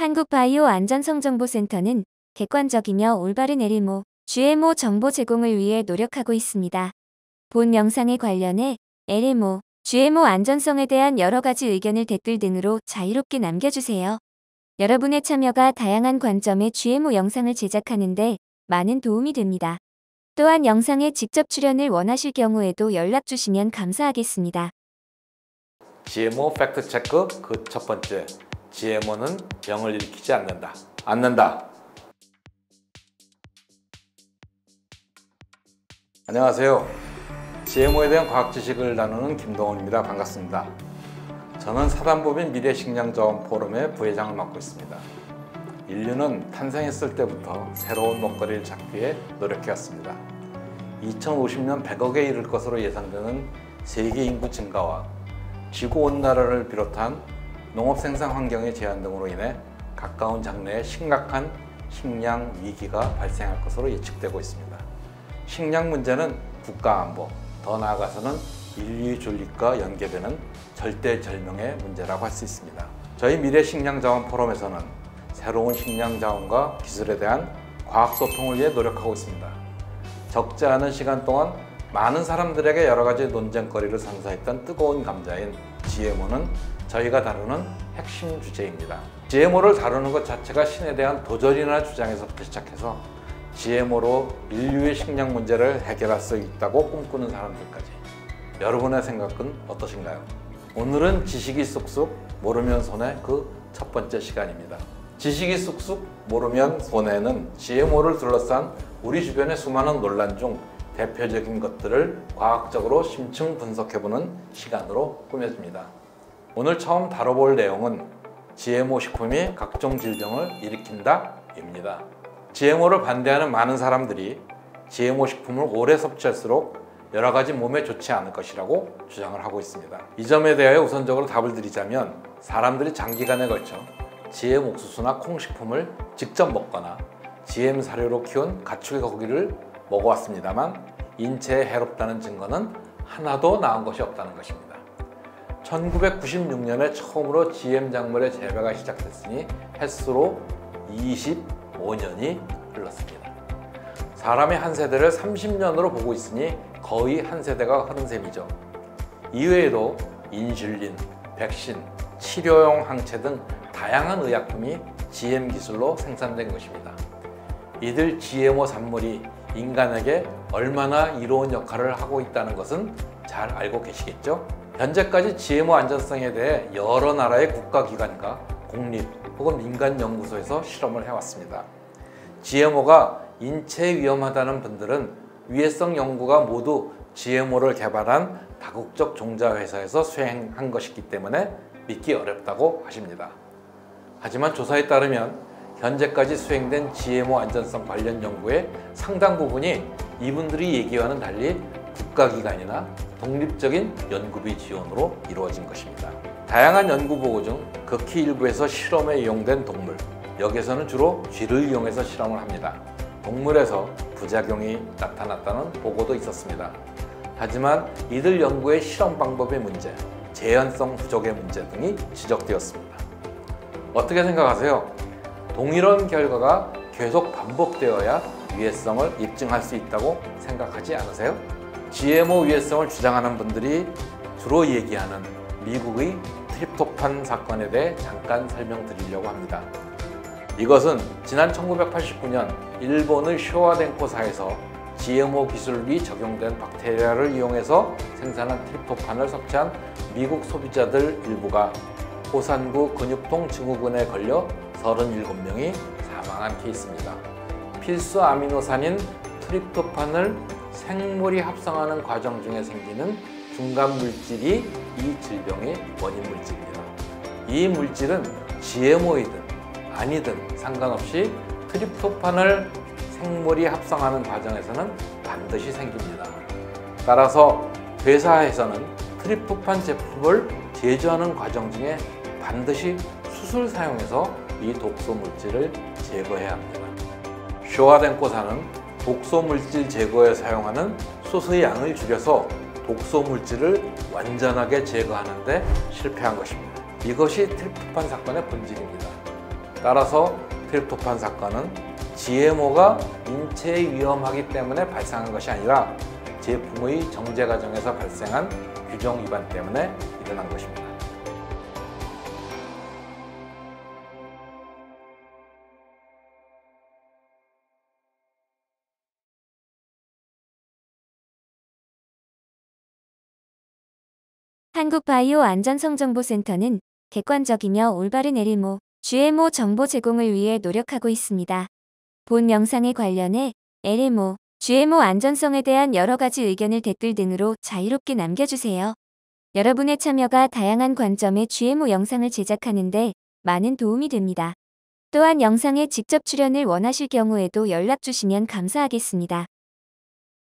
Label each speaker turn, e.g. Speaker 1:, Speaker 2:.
Speaker 1: 한국바이오안전성정보센터는 객관적이며 올바른 LMO, GMO 정보 제공을 위해 노력하고 있습니다. 본 영상에 관련해 LMO, GMO 안전성에 대한 여러 가지 의견을 댓글 등으로 자유롭게 남겨주세요. 여러분의 참여가 다양한 관점의 GMO 영상을 제작하는 데 많은 도움이 됩니다. 또한 영상에 직접 출연을 원하실 경우에도 연락 주시면 감사하겠습니다.
Speaker 2: GMO 팩트체크 그 첫 번째, GMO는 병을 일으키지 않는다. 안녕하세요. GMO에 대한 과학 지식을 나누는 김동원입니다. 반갑습니다. 저는 사단법인 미래식량자원 포럼의 부회장을 맡고 있습니다. 인류는 탄생했을 때부터 새로운 먹거리를 찾기 위해 노력해왔습니다. 2050년 100억에 이를 것으로 예상되는 세계 인구 증가와 지구온난화를 비롯한 농업 생산 환경의 제한 등으로 인해 가까운 장래에 심각한 식량 위기가 발생할 것으로 예측되고 있습니다. 식량 문제는 국가 안보, 더 나아가서는 인류의 존립과 연계되는 절대절명의 문제라고 할 수 있습니다. 저희 미래식량자원 포럼에서는 새로운 식량자원과 기술에 대한 과학소통을 위해 노력하고 있습니다. 적지 않은 시간 동안 많은 사람들에게 여러 가지 논쟁거리를 선사했던 뜨거운 감자인 GMO는 저희가 다루는 핵심 주제입니다. GMO를 다루는 것 자체가 신에 대한 도전이나 주장에서부터 시작해서 GMO로 인류의 식량 문제를 해결할 수 있다고 꿈꾸는 사람들까지. 여러분의 생각은 어떠신가요? 오늘은 지식이 쑥쑥 모르면 손해 그 첫 번째 시간입니다. 지식이 쑥쑥 모르면 손해는 GMO를 둘러싼 우리 주변의 수많은 논란 중 대표적인 것들을 과학적으로 심층 분석해보는 시간으로 꾸며집니다. 오늘 처음 다뤄볼 내용은 GMO 식품이 각종 질병을 일으킨다 입니다. GMO를 반대하는 많은 사람들이 GMO 식품을 오래 섭취할수록 여러 가지 몸에 좋지 않을 것이라고 주장을 하고 있습니다. 이 점에 대하여 우선적으로 답을 드리자면, 사람들이 장기간에 걸쳐 GM 옥수수나 콩식품을 직접 먹거나 GM 사료로 키운 가축의 고기를 먹어왔습니다만 인체에 해롭다는 증거는 하나도 나온 것이 없다는 것입니다. 1996년에 처음으로 GM 작물의 재배가 시작됐으니 햇수로 25년이 흘렀습니다. 사람의 한 세대를 30년으로 보고 있으니 거의 한 세대가 흐른 셈이죠. 이외에도 인슐린, 백신, 치료용 항체 등 다양한 의약품이 GM 기술로 생산된 것입니다. 이들 GMO 산물이 인간에게 얼마나 이로운 역할을 하고 있다는 것은 잘 알고 계시겠죠? 현재까지 GMO 안전성에 대해 여러 나라의 국가기관과 공립 혹은 민간 연구소에서 실험을 해왔습니다. GMO가 인체에 위험하다는 분들은 위해성 연구가 모두 GMO를 개발한 다국적 종자회사에서 수행한 것이기 때문에 믿기 어렵다고 하십니다. 하지만 조사에 따르면 현재까지 수행된 GMO 안전성 관련 연구의 상당 부분이 이분들이 얘기와는 달리 국가기관이나 독립적인 연구비 지원으로 이루어진 것입니다. 다양한 연구 보고 중 극히 일부에서 실험에 이용된 동물, 여기에서는 주로 쥐를 이용해서 실험을 합니다. 동물에서 부작용이 나타났다는 보고도 있었습니다. 하지만 이들 연구의 실험 방법의 문제, 재현성 부족의 문제 등이 지적되었습니다. 어떻게 생각하세요? 동일한 결과가 계속 반복되어야 위해성을 입증할 수 있다고 생각하지 않으세요? GMO 위해성을 주장하는 분들이 주로 얘기하는 미국의 트립토판 사건에 대해 잠깐 설명드리려고 합니다. 이것은 지난 1989년 일본의 쇼와덴코사에서 GMO 기술이 적용된 박테리아를 이용해서 생산한 트립토판을 섭취한 미국 소비자들 일부가 호산구 근육통 증후군에 걸려 37명이 사망한 케이스입니다. 필수 아미노산인 트립토판을 생물이 합성하는 과정 중에 생기는 중간 물질이 이 질병의 원인 물질입니다. 이 물질은 GMO이든 아니든 상관없이 트립토판을 생물이 합성하는 과정에서는 반드시 생깁니다. 따라서 회사에서는 트립토판 제품을 제조하는 과정 중에 반드시 숯을 사용해서 이 독소 물질을 제거해야 합니다. 쇼와덴코사는 독소 물질 제거에 사용하는 숯의 양을 줄여서 독소 물질을 완전하게 제거하는 데 실패한 것입니다. 이것이 트립토판 사건의 본질입니다. 따라서 트립토판 사건은 GMO가 인체에 위험하기 때문에 발생한 것이 아니라 제품의 정제 과정에서 발생한 규정 위반 때문에 일어난 것입니다.
Speaker 1: 한국바이오안전성정보센터는 객관적이며 올바른 LMO, GMO 정보 제공을 위해 노력하고 있습니다. 본 영상에 관련해 LMO, GMO 안전성에 대한 여러 가지 의견을 댓글 등으로 자유롭게 남겨주세요. 여러분의 참여가 다양한 관점의 GMO 영상을 제작하는 데 많은 도움이 됩니다. 또한 영상에 직접 출연을 원하실 경우에도 연락 주시면 감사하겠습니다.